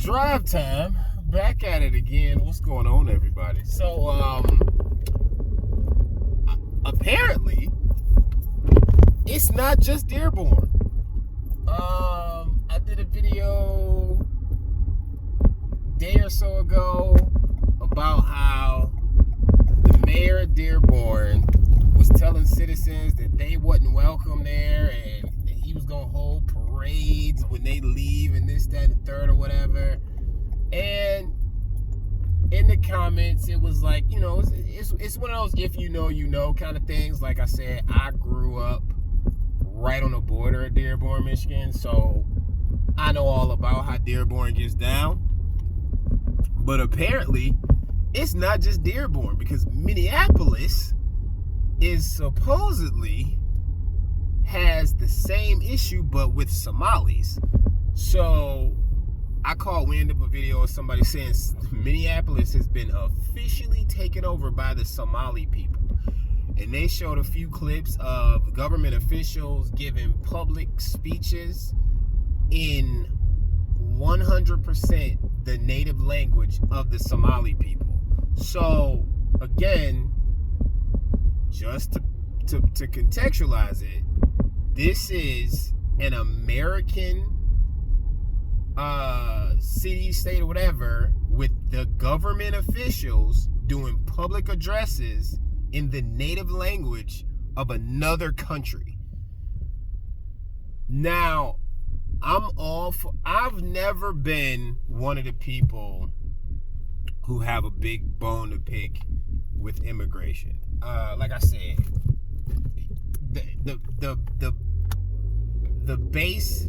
Drive time. Back at it again. What's going on, everybody? So, apparently, it's not just Dearborn. I did a video a day or so ago about how the mayor of Dearborn was telling citizens that they wasn't welcome there and that he was going to hold parades when they leave and this, that, and the third or whatever. And in the comments, it was like, you know, it's one of those if you know kind of things. Like I said, I grew up right on the border of Dearborn, Michigan, so I know all about how Dearborn gets down. But apparently, it's not just Dearborn, because Minneapolis is supposedly has the same issue, but with Somalis. So I caught wind of a video of somebody saying Minneapolis has been officially taken over by the Somali people. And they showed a few clips of government officials giving public speeches in 100% the native language of the Somali people. So, again, just to contextualize it, this is an American city, state, or whatever, with the government officials doing public addresses in the native language of another country. Now, I've never been one of the people who have a big bone to pick with immigration. Like I said, the base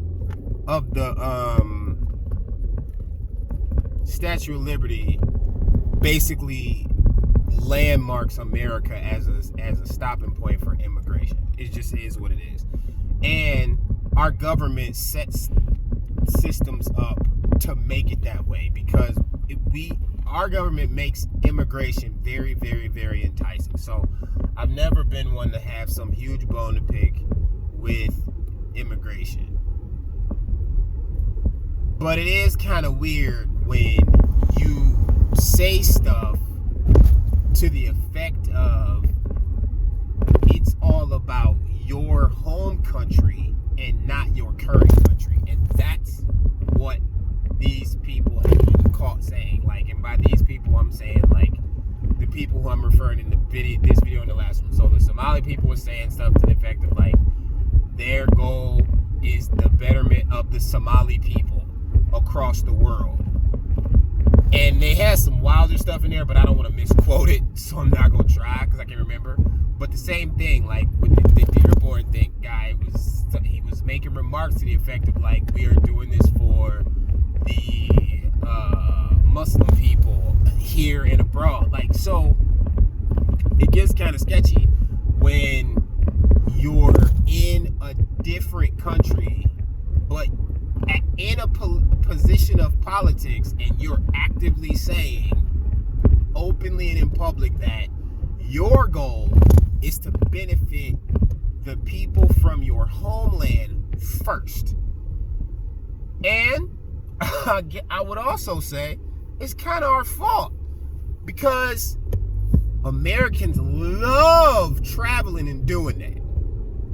of the Statue of Liberty basically landmarks America as a stopping point for immigration. It just is what it is. And our government sets systems up to make it that way, because our government makes immigration very, very, very enticing. So I've never been one to have some huge bone to pick with immigration. But it is kind of weird when you say stuff to the effect of it's all about your home country and not your current country. And that's what these people have been caught saying. Like, and by these people, I'm saying, like, the people who I'm referring in this video and the last one. So the Somali people were saying stuff to the effect of, like, their goal is the betterment of the Somali people across the world. And they had some wilder stuff in there, but I don't want to misquote it, so I'm not going to try because I can't remember. But the same thing, like with the Dearborn thing, he was making remarks to the effect of, like, we are doing this for the Muslim people here and abroad. Like, so it gets kind of sketchy when you're in a different country, but in a position of politics, and you're actively saying openly and in public that your goal is to benefit the people from your homeland first. And I would also say it's kind of our fault, because Americans love traveling and doing that.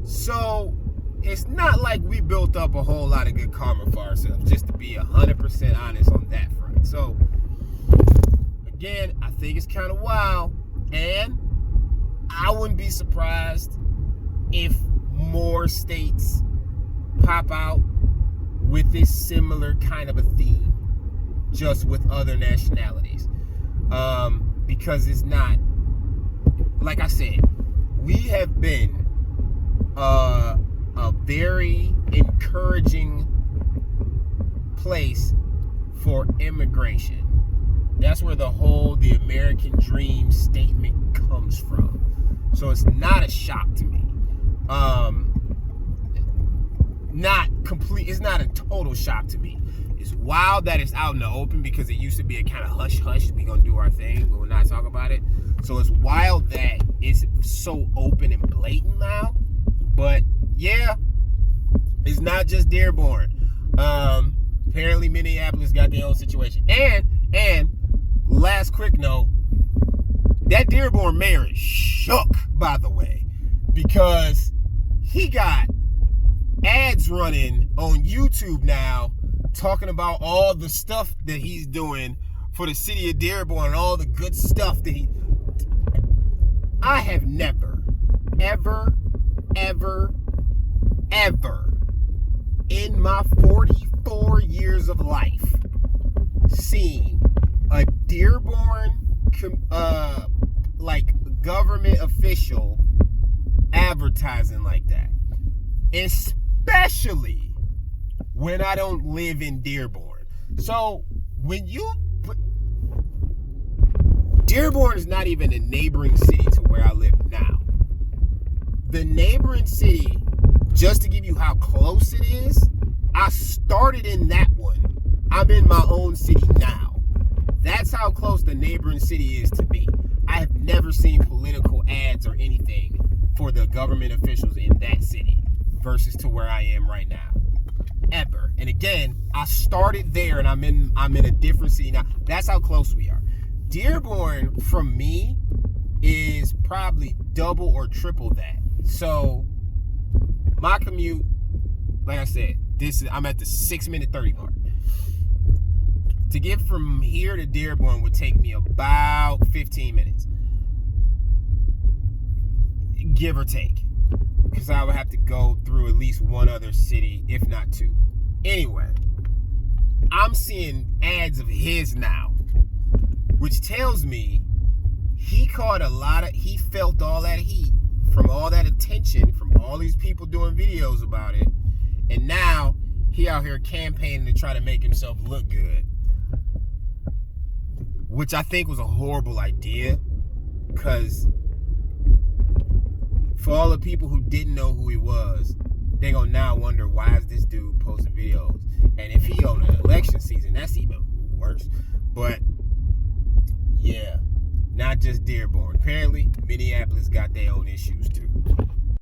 So it's not like we built up a whole lot of good karma for ourselves, just to be 100% honest on that front. So, again, I think it's kind of wild, and I wouldn't be surprised if more states pop out with this similar kind of a theme, just with other nationalities. Because it's not, like I said, we have been a very encouraging place for immigration. That's where the American dream statement comes from. So it's not a shock to me. It's not a total shock to me. It's wild that it's out in the open, because it used to be a kind of hush-hush, we gonna do our thing, but we're not talking about it. So it's wild that it's so open and blatant now. But yeah, it's not just Dearborn. Apparently, Minneapolis got their own situation. And last quick note, that Dearborn mayor is shook, by the way, because he got ads running on YouTube now talking about all the stuff that he's doing for the city of Dearborn and all the good stuff that I have never, ever in my 44 years of life seen a Dearborn like government official advertising like that, especially when I don't live in Dearborn. So when you put, Dearborn is not even a neighboring city to where I live now. The neighboring city, just to give you how close it is, I started in that one. I'm in my own city now. That's how close the neighboring city is to me. I have never seen political ads or anything for the government officials in that city versus to where I am right now. Ever. And again, I started there and I'm in a different city now. That's how close we are. Dearborn, from me, is probably double or triple that. So my commute, like I said, I'm at the 6-minute 30 mark. To get from here to Dearborn would take me about 15 minutes. Give or take. Because I would have to go through at least one other city, if not two. Anyway, I'm seeing ads of his now, which tells me he felt all that heat from all that attention, from all these people doing videos about it, and now he out here campaigning to try to make himself look good, which I think was a horrible idea, because for all the people who didn't know who he was, they gonna now wonder, why is this dude posting videos? And if he on an election season, that's even worse. But yeah, not just Dearborn. Apparently, Minneapolis got their own issues too.